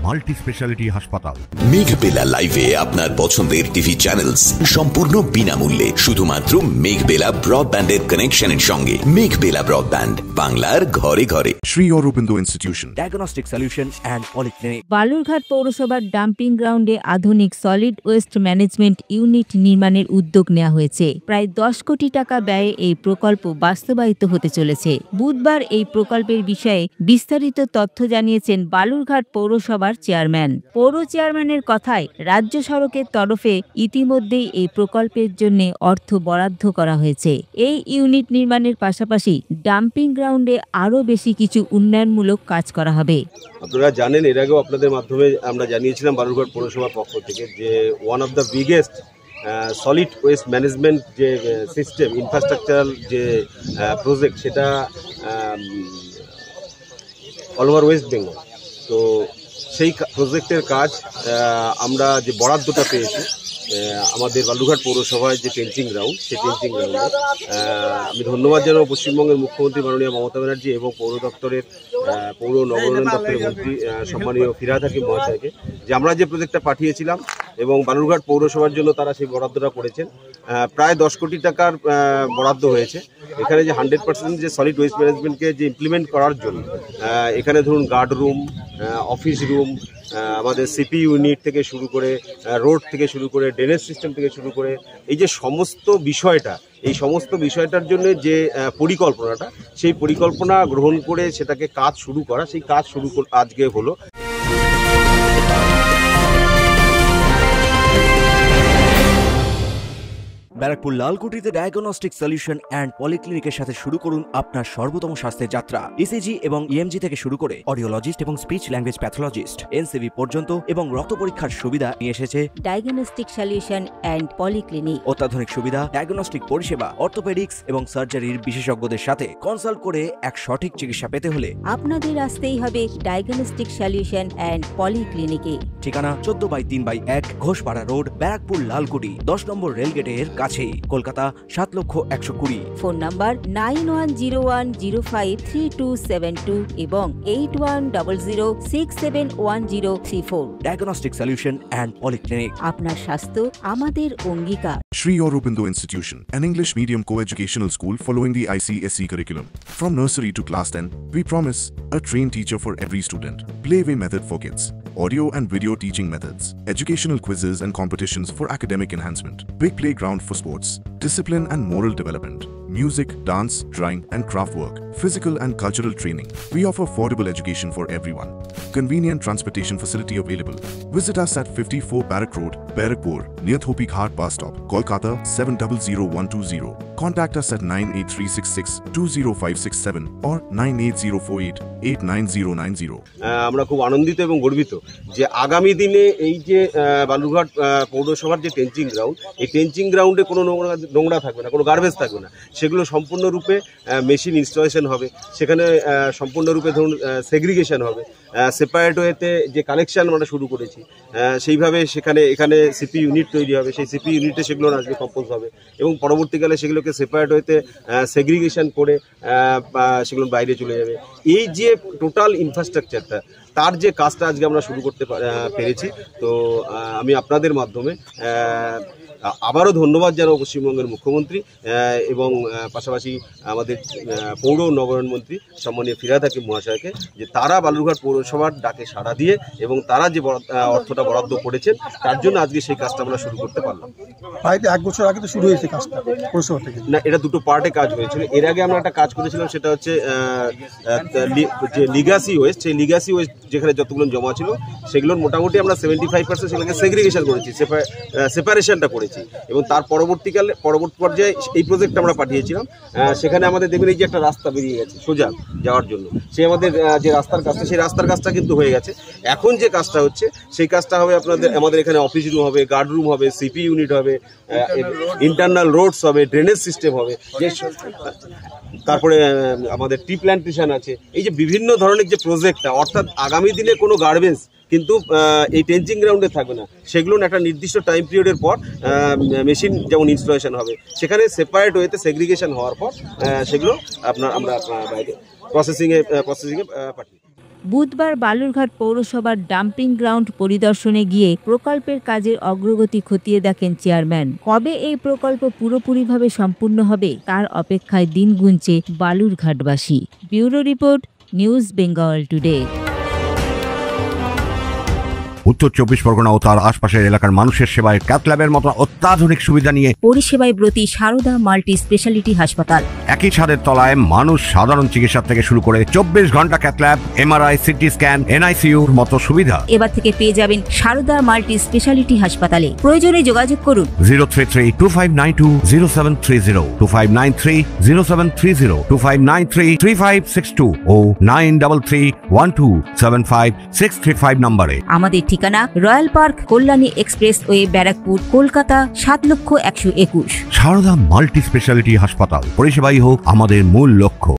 Multi speciality হাসপাতাল। মেঘবেলা লাইভে আপনার পছন্দের টিভি চ্যানেলস সম্পূর্ণ বিনামূল্যে, শুধুমাত্র মেঘবেলা ব্রডব্যান্ডের কানেকশনের সঙ্গে। মেঘবেলা ব্রডব্যান্ড, বাংলার ঘরে ঘরে। Sri Aurobindo Institution, diagnostic solution and polyclinic. Balurghat পৌরসভার ডাম্পিং গ্রাউন্ডে আধুনিক সলিড ওয়েস্ট ম্যানেজমেন্ট ইউনিট নির্মাণের উদ্যোগ নেওয়া হয়েছে। প্রায় 10 কোটি টাকা ব্যয়ে এই প্রকল্প বাস্তবায়িত হতে চলেছে। বুধবার এই প্রকল্পের বিষয়ে বিস্তারিত তথ্য জানিয়েছেন বালুরঘাট পৌরসভার চেয়ারম্যান। পৌর চেয়ারম্যানের কথায়, রাজ্য সড়কের তরফে ইতিমধ্যেই এই প্রকল্পের জন্য অর্থ বরাদ্দ করা হয়েছে। এই ইউনিট নির্মাণের পাশাপাশি ডাম্পিং গ্রাউন্ডে আরও বেশি কিছু উন্নয়নমূলক কাজ করা হবে। আপনারা জানেন, এর আগেও আপনাদের মাধ্যমে আমরা জানিয়েছিলাম বালুরঘাট পৌরসভার পক্ষ থেকে যে one of the biggest solid waste management যে সিস্টেম, ইনফ্রাস্ট্রাকচারাল যে প্রজেক্ট, সেটা অল ওভার ওয়েস্ট বেঙ্গল। তো সেই প্রজেক্টের কাজ আমরা যে বরাদ্দটা পেয়েছি আমাদের বালুরঘাট পৌরসভায় যে টেন্টিং গ্রাউন্ড, সেই টেন্টিং গ্রাউন্ডে আমি ধন্যবাদ জানাবো পশ্চিমবঙ্গের মুখ্যমন্ত্রী মাননীয় মমতা ব্যানার্জি এবং পৌর দপ্তরের পৌর নগরায়ণ দপ্তরের মন্ত্রী সম্মানীয় ফিরহাদ হাকিম মহাশয়কে, যে আমরা যে প্রজেক্টটা পাঠিয়েছিলাম এবং বালুরঘাট পৌরসভার জন্য তারা সেই বরাদ্দটা করেছেন। প্রায় 10 কোটি টাকার বরাদ্দ হয়েছে। এখানে যে 100% যে সলিড ওয়েস্ট ম্যানেজমেন্টকে যে ইমপ্লিমেন্ট করার জন্য এখানে ধরুন গার্ড রুম, অফিস রুম, আমাদের সিপি ইউনিট থেকে শুরু করে রোড থেকে শুরু করে ড্রেনেজ সিস্টেম থেকে শুরু করে এই যে সমস্ত বিষয়টা, এই সমস্ত বিষয়টার জন্য যে পরিকল্পনাটা, সেই পরিকল্পনা গ্রহণ করে সেটাকে কাজ শুরু করা, সেই কাজ শুরু আজকে হলো। ব্যারাকপুর লালকুটিতে ডায়াগনস্টিক সলিউশন অ্যান্ড পলিক্লিনিকের সাথে শুরু করুন আপনার সর্বোত্তম স্বাস্থ্যের যাত্রা। ইসিজি এবং ইএমজি থেকে শুরু করে অডিওলজিস্ট এবং স্পিচ ল্যাঙ্গুয়েজ প্যাথোলজিস্ট, এনসিভি পর্যন্ত এবং রক্ত পরীক্ষার সুবিধা নিয়ে এসেছে ডায়াগনস্টিক সলিউশন অ্যান্ড পলিক্লিনিক। অত্যাধুনিক সুবিধা, ডায়াগনস্টিক পরিষেবা, অর্থোপেডিক্স এবং সার্জারির বিশেষজ্ঞদের সাথে কনসাল্ট করে এক সঠিক চিকিৎসা পেতে হলে আপনাদের আসতেই হবে ডায়াগনস্টিক সলিউশন অ্যান্ড পলিক্লিনিকে। ঠিকানা 14/3/1 ঘোষপাড়া রোড, ব্যারাকপুর লালকুটি, 10 নম্বর রেলগেটের কাছেই, কলকাতা 7,120,000। ফোন নাম্বার 9101053272 এবং 8100671034। Diagnostic solution and polyclinic. আপনার স্বাস্থ্য আমাদের অঙ্গীকার। Sri Aurobindo Institution, an English medium co-educational school following the ICSE curriculum. From nursery to class 10, we promise a trained teacher for every student. Playway method for kids, audio and video teaching methods, educational quizzes and competitions for academic enhancement, big playground for sports, discipline and moral development, music, dance, drawing and craft work, physical and cultural training. We offer affordable education for everyone. Convenient transportation facility available. Visit us at 54 Barrack Road, Barakpur, near Thopi Ghat bus stop, Kolkata 700120. Contact us at 98366-20567 or 98048-89090. আমরা খুব আনন্দিত এবং গর্বিত যে আগামী দিনে এই যে বালুরঘাট পৌরসভার যে টেন্টিং গ্রাউন্ড, এই টেন্টিং গ্রাউন্ডে কোনো নোংরা থাকবে না, কোনো গার্বেজ থাকবে না। সেগুলো সম্পূর্ণরূপে মেশিন ইনস্টলেশন হবে, সেখানে সম্পূর্ণরূপে ধরুন সেগ্রিগেশন হবে, সেপারেট ওয়েতে যে কালেকশন আমরা শুরু করেছি সেইভাবে এখানে সিপি ইউনিট তৈরি হবে, সেই সিপি ইউনিটে সেগুলো আসবে, কম্পোজ হবে এবং পরবর্তীকালে সেগুলোকে সেপারেট ওয়েতে সেগ্রিগেশন করে সেগুলো বাইরে চলে যাবে। এই যে টোটাল ইনফ্রাস্ট্রাকচারটা, তার যে কাজটা আজকে আমরা শুরু করতে পেরেছি, তো আমি আপনাদের মাধ্যমে আবারও ধন্যবাদ জানাবো পশ্চিমবঙ্গের মুখ্যমন্ত্রী এবং পাশাপাশি আমাদের পৌর নগরায়ণ মন্ত্রী সম্মানীয় ফিরহাদ হাকিম মহাশয়কে, যে তারা বালুরঘাট পৌরসভার ডাকে সাড়া দিয়ে এবং তারা যে অর্থটা বরাদ্দ করেছেন তার জন্য আজকে সেই কাজটা আমরা শুরু করতে পারলাম। প্রায় 1 বছর আগে তো শুরু হয়েছে কাজটা পৌরসভা থেকে। না, এটা দুটো পার্টে কাজ হয়েছিল। এর আগে আমরা একটা কাজ করেছিলাম, সেটা হচ্ছে যে লিগাসি ওয়েস্ট, সেই লিগাসি ওয়েস্ট যেখানে যতগুলো জমা ছিল সেগুলোর মোটামুটি আমরা 75% সেগুলোকে সেগ্রিগেশন করেছি, সেপারেশনটা করেছি এবং তার পরবর্তী পর্যায়ে এই প্রজেক্ট আমরা পাঠিয়েছিলাম। সেখানে আমাদের দেখবেন এই যে একটা রাস্তা বেরিয়ে গেছে সোজা যাওয়ার জন্য, সেই আমাদের যে রাস্তার কাজটা, সেই রাস্তার কাজটা কিন্তু হয়ে গেছে। এখন যে কাজটা হচ্ছে সেই কাজটা হবে আমাদের এখানে অফিস রুম হবে, গার্ড রুম হবে, সিপি ইউনিট হবে, ইন্টারনাল রোডস হবে, ড্রেনেজ সিস্টেম হবে, যে তারপরে আমাদের টি প্ল্যান্টেশন আছে। এই যে বিভিন্ন ধরনের যে প্রজেক্টটা, অর্থাৎ আগামী দিনে কোনো গার্বেজ কিন্তু এই টেন্টিং গ্রাউন্ডে থাকবে না, সেগুলো একটা নির্দিষ্ট টাইম পিরিয়ডের পর মেশিন যেমন ইনস্টলেশন হবে, সেখানে সেপারেট ওয়েতে সেগ্রিগেশন হওয়ার পর সেগুলো আমরা বাইরে প্রসেসিংয়ে পাঠিয়ে। বুধবার বালুরঘাট পৌরসভার ডাম্পিং গ্রাউন্ড পরিদর্শনে গিয়ে প্রকল্পের কাজের অগ্রগতি খতিয়ে দেখেন চেয়ারম্যান। কবে এই প্রকল্প পুরোপুরিভাবে সম্পূর্ণ হবে তার অপেক্ষায় দিন গুনছে বালুরঘাটবাসী। Bureau report, news Bengal today. Uttar 24 Pargana ও তার আশপাশের এলাকার মানুষের সেবায় ক্যাথ ল্যাবের মতো অত্যাধুনিক সুবিধা নিয়ে পরিষেবায় ব্রতী সারদা মাল্টি স্পেশালিটি হাসপাতাল। একই ছাদের তলায় মানুষ সাধারণ চিকিৎসা থেকে শুরু করে 24 ঘন্টা cath lab, MRI, CT scan, এনআইসিইউর মতো সুবিধা এবার থেকে পেয়ে যাবেন সারদা মাল্টি স্পেশালিটি হাসপাতালে। প্রয়োজনে যোগাযোগ করুন 033-2592-0730, 2593-0730, 2593-3562 ও 9331275635 নম্বরে। আমাদের ঠিকানা royal park, Kalyani expressway, Barrackpore, Kolkata 7,121,000। Sarada multi speciality হাসপাতাল, পরিষেবাই হোক আমাদের মূল লক্ষ্য।